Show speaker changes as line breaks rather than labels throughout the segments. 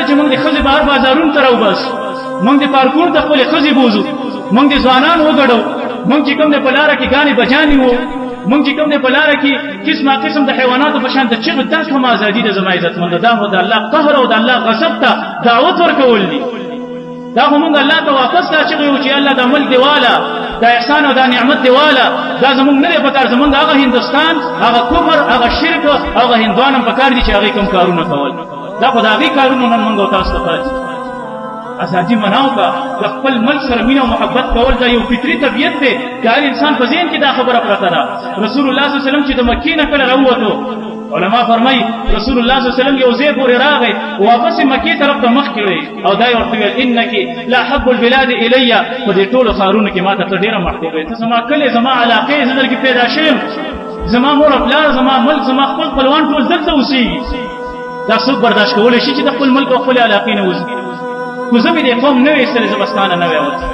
چې موږ د ښځې بهر بازارونو ته راوباسو، موږ د پارکونو ته خپلې ښځې بوځو، موږ د ځوانان وګډو، موږ چې کوم د په لاره کې ګانې بجانې وو، موږ چې کوم د په لاره کې قسمه قسم د حیواناتو په شان د چغې، دا کومه ازادي ده زما عزتمنده؟ دا خو د الله قهر او د الله غضب ته دعوت ورکول دي. دا خو موږ الله ته واپس دا چغې وو چې الله دا ملک دی والا، دا احسان او دا نعمت دی والا، دا زمونږ نه دی پکار، زمونږ هغه هندوستان، هغه کفر، هغه شرک، هغه هندوان هم پکار دي چې هغې کوم کارونه کول. دا خو د هغې کارونه نن موږ او تاسو ته پاتې. ازادي مناو کا د خپل ملک سره مینه او محبت کول دا یو فطري طبیعت دی. د هر انسان په ذهن کې دا خبره پرته ده. رسول الله صلی الله علیه وسلم چې د مکې نه کله راووتو، علما فرمایي رسول الله صلی الله علیه وسلم یو ځای پورې راغی، واپس مکې طرف ته مخ کړی او دا یې ورته ویل انک لا حب البلاد الی، په دې ټولو ښارونو کې ما ته ته ډېره محبوبه یې، ته زما کلي، زما علاقې، زه درکې پیدا شویم، زما مور او پلار، زما ملک، زما خپل خپلوان ټول دلته اوسېږي. دا څوک برداشت کولی شي چې د خپل ملک او خپلې علاقې نه وځي؟ خو زه مې دې قوم نه وې ایستلی، زه به ستا نه نه وې وتې،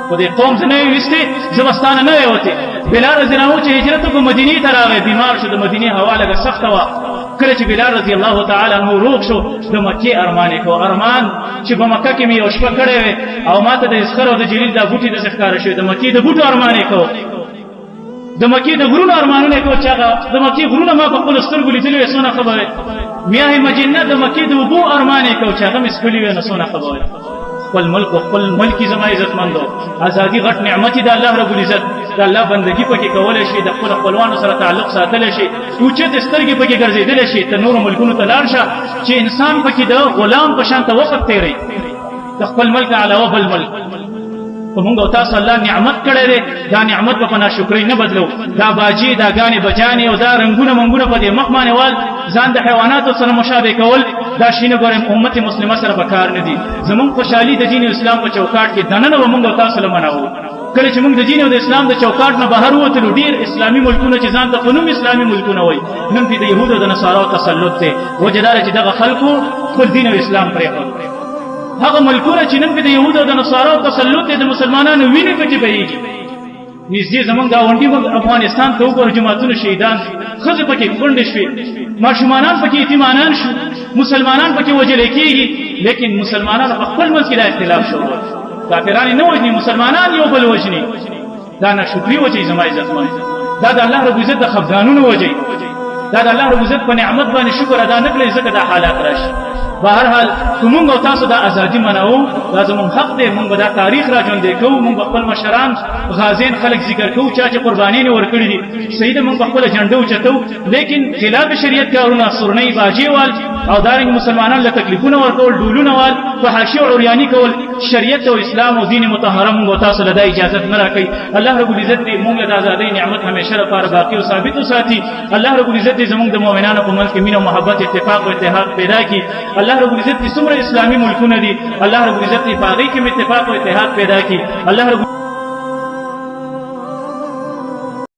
خو دې قوم زه نه وې ویستې، زه به ستا نه نه وې وتې. بلال رضی الله عنه چې هجرت وکړو مدینې ته راغی، بیمار شو، د مدینې هوا لږه سخته وه. کله چې بلال رضی الله تعالی عنه روغ شو، د مکې ارمان یې کړو، ارمان چې په مکه کې مې یو شپه کړی وې او ما ته د اسخر او د جلیل دا بوټي داسې ښکاره شوي، د مکې د بوټو ارمان یې کړو، د مکې د غرونو ارمانونه یې کړو چې هغه د مکې غرونه ما په خپلو سترګو لیدلي وې، څونه خبرې. میاه مجنه د مکې د اوبو ارمان یې کړو چې هغه مې څښلي وې، نو څونه خبرې. خپل ملک او خپل ملکي زما عزتمندو، ازادي غټ نعمت دی د الله رب العزت. د الله بندګي پکې کولی شي، د خپلو خپلوانو سره تعلق ساتلی شي، اوچتې سترګې پکې ګرځېدلی شي، ته نورو ملکونو ته لاړ شه چې انسان پکې د غلام په شان ته وخت تېروي، د خپل ملک علاوه بل ملک. په موږ او تاسو الله نعمت کړی دی، دا نعمت په ناشکرۍ نه بدلو. دا باجې، دا ګانې بجانې او دا رنګونه منګونه په دې مخ باندې وال، ځان د حیواناتو سره مشابه کول، دا شیونه ګورم امت مسلمه سره په کار نه دي. زمونږ خوشحالي د دین اسلام په چوکاټ کې دننه به موږ او تاسو له مناوو. کله چې موږ د دین او د اسلام د چوکاټ نه بهر ووتلو، ډېر اسلامي ملکونه چې ځان ته په نوم اسلامي ملکونه وایي، نن پرې د یهودو او د نصاراو تسلط دی. وجه دا ده چې دغه خلکو خپل دین او اسلام پرېښود. هغه ملکونه چې نن پرې د یهودو او د نصاراو تسلط دی، د مسلمانانو وینې پکې بهېږي. نږدې زمونږ ګاونډي افغانستان ته وګوره، جماعتونه شهیدان، ښځې پکې کونډې شوې، ماشومانان پکې یتیمانان شو، مسلمانان پکې وژلې کېږي. لیکن مسلمانانو په خپل منځ کې دا اختلاف شو، کافران نه وژني، مسلمانان یو بل وژني. دا ناشکري وجهي زما عزتمند، دا د الله رب عزت د خفګانونو وجهي، دا د الله رب عزت په نعمت باندې شکر ادا نه کړئ، ځکه دا حالات راشي. بهرحال که موږ او تاسو دا ازادي منو، دا زموږ حق دی، موږ به دا تاریخ را ژوندی کوو، موږ به خپل مشران غازین خلک ذکر کوو، چا چې قربانۍ یې ورکړي دي، صحیح ده، موږ به خپله جنډه اوچتو. لیکن خلاف شریعت کارونه، سورنۍ باجې وال او دارنګ مسلمانانو له تکلیفونه ورکول، ډولونه وال، فحاشي او عریاني کول، شریعت او اسلام او دین مطهره موږ او تاسو له دا اجازت نه راکوي. الله رب العزت دې موږ له د ازادۍ نعمت همیشه لپاره باقي او ثابت وساتي. الله رب العزت دې زموږ د مؤمنانو په منځ کې مینه او محبت، اتفاق او اتحاد پیدا کړي. الله رب العزت دې څومره اسلامي ملکونه دي، الله رب العزت دې په هغې کې اتفاق او اتحاد پیدا کړي. الله رب